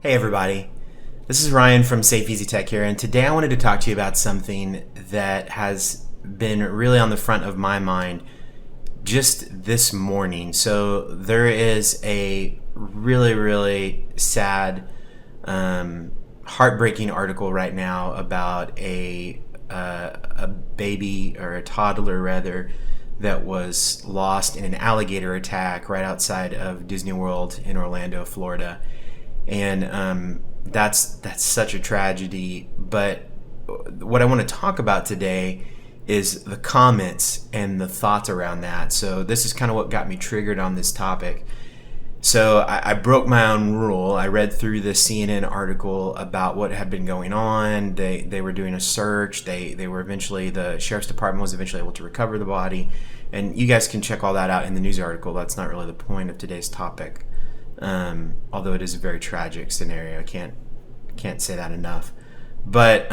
Hey everybody, this is Ryan from Safe Easy Tech here, and today I wanted to talk to you about something that has been really on the front of my mind just this morning. So there is a really sad, heartbreaking article right now about a baby, or a toddler rather, that was lost in an alligator attack right outside of Disney World in Orlando, Florida. And that's such a tragedy. But what I want to talk about today is the comments and the thoughts around that. So this is kind of what got me triggered on this topic. So I broke my own rule. I read through the CNN article about what had been going on. They were doing a search. They were eventually, the sheriff's department was eventually able to recover the body. And you guys can check all that out in the news article. That's not really the point of today's topic. Although it is a very tragic scenario. I can't say that enough. But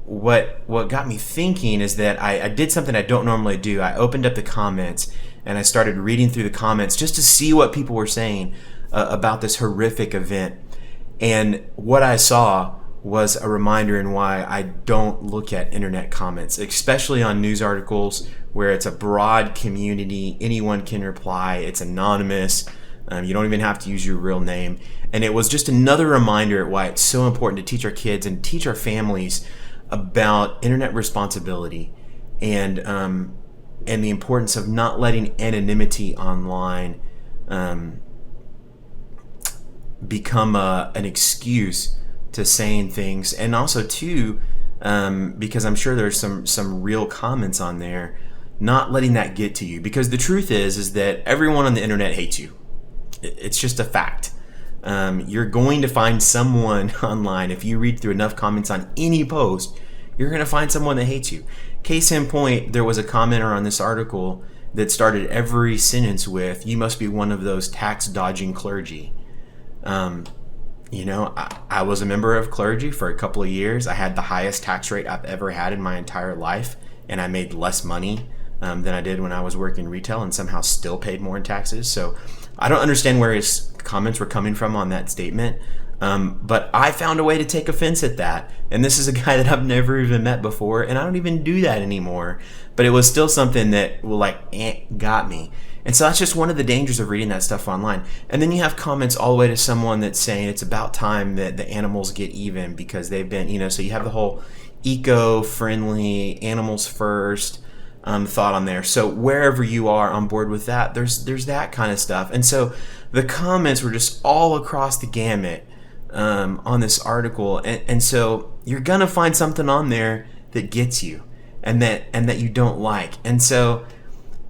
what got me thinking is that I did something I don't normally do. I opened up the comments and I started reading through the comments just to see what people were saying about this horrific event. And what I saw was a reminder in why I don't look at internet comments, especially on news articles where it's a broad community. Anyone can reply. It's anonymous. You don't even have to use your real name. And it was just another reminder why it's so important to teach our kids and teach our families about internet responsibility and the importance of not letting anonymity online become an excuse to saying things. And also too, because I'm sure there's some real comments on there, not letting that get to you. Because the truth is that everyone on the internet hates you. It's just a fact. You're going to find someone online. If you read through enough comments on any post, you're going to find someone that hates you. Case in point, there was a commenter on this article that started every sentence with, "You must be one of those tax dodging clergy." I was a member of clergy for a couple of years. I had the highest tax rate I've ever had in my entire life, and I made less money than I did when I was working retail, and somehow still paid more in taxes. So I don't understand where his comments were coming from on that statement. But I found a way to take offense at that. And this is a guy that I've never even met before, and I don't even do that anymore. But it was still something that got me. And so that's just one of the dangers of reading that stuff online. And then you have comments all the way to someone that's saying it's about time that the animals get even because they've been, so you have the whole eco-friendly, animals first thought on there. So wherever you are on board with that, there's that kind of stuff. And so the comments were just all across the gamut on this article. And so you're gonna find something on there that gets you and that you don't like. And so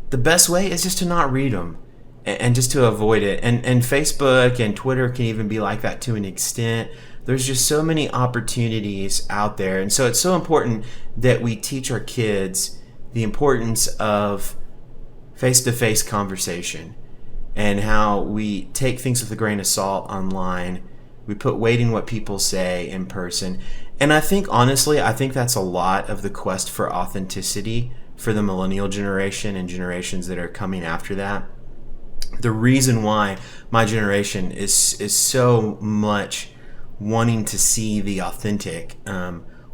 the best way is just to not read them and just to avoid it. And Facebook and Twitter can even be like that to an extent. There's just so many opportunities out there. And so it's so important that we teach our kids the importance of face-to-face conversation and how we take things with a grain of salt online. We put weight in what people say in person. And I think, honestly, that's a lot of the quest for authenticity for the millennial generation and generations that are coming after that. The reason why my generation is so much wanting to see the authentic,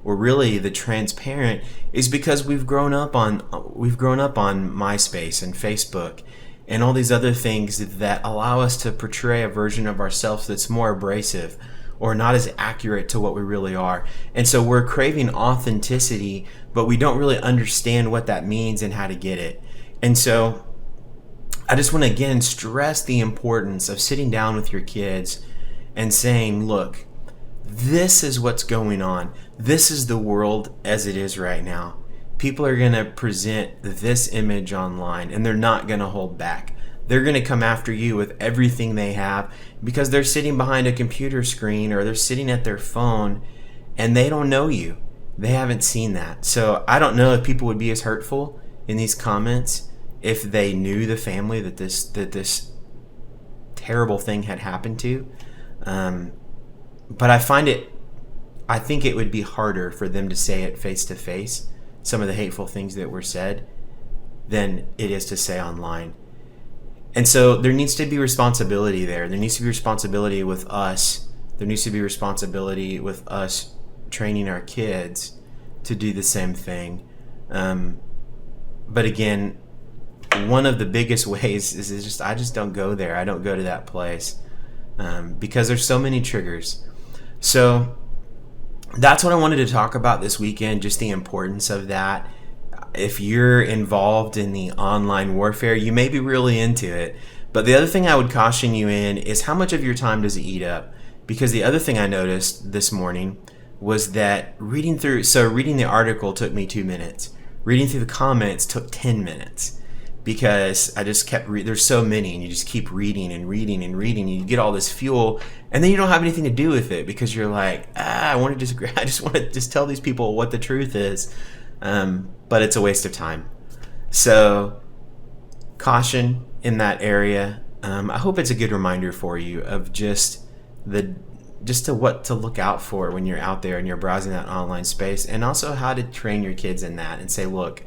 or really the transparent, is because we've grown up on MySpace and Facebook and all these other things that allow us to portray a version of ourselves that's more abrasive or not as accurate to what we really are. And so we're craving authenticity, but we don't really understand what that means and how to get it. And so I just want to again stress the importance of sitting down with your kids and saying, look, this is what's going on. This is the world as it is right now. People are going to present this image online, and they're not going to hold back. They're going to come after you with everything they have because they're sitting behind a computer screen or they're sitting at their phone and they don't know you. They haven't seen that. So I don't know if people would be as hurtful in these comments if they knew the family that this terrible thing had happened to. But I think it would be harder for them to say it face to face, some of the hateful things that were said, than it is to say online. And so there needs to be responsibility there. There needs to be responsibility with us there needs to be responsibility with us training our kids to do the same thing. But again, one of the biggest ways is just I just don't go there. I don't go to that place because there's so many triggers. So that's what I wanted to talk about this weekend, just the importance of that. If you're involved in the online warfare, you may be really into it. But the other thing I would caution you in is how much of your time does it eat up? Because the other thing I noticed this morning was that reading the article took me 2 minutes. Reading through the comments took 10 minutes because I just kept there's so many, and you just keep reading and reading and reading, and you get all this fuel, and then you don't have anything to do with it because you're like, I just want to just tell these people what the truth is, but it's a waste of time. So caution in that area. I hope it's a good reminder for you of just what to look out for when you're out there and you're browsing that online space, and also how to train your kids in that and say, look,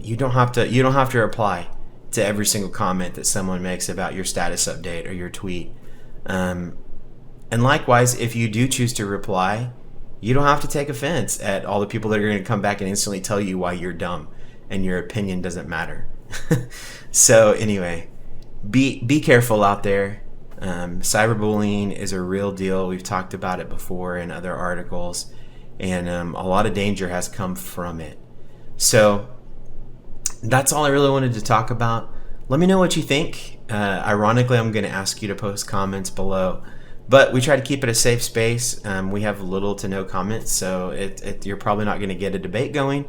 you don't have to reply to every single comment that someone makes about your status update or your tweet. And likewise, if you do choose to reply, you don't have to take offense at all the people that are going to come back and instantly tell you why you're dumb and your opinion doesn't matter. So anyway, be careful out there. Cyberbullying is a real deal. We've talked about it before in other articles, and a lot of danger has come from it. So that's all I really wanted to talk about. Let me know what you think. Ironically, I'm going to ask you to post comments below, but we try to keep it a safe space. We have little to no comments, so you're probably not going to get a debate going,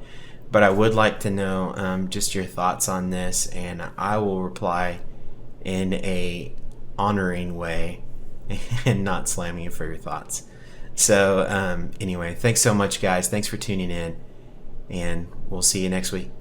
but I would like to know just your thoughts on this, and I will reply in a honoring way and not slamming you for your thoughts. So anyway, thanks so much, guys. Thanks for tuning in, and we'll see you next week.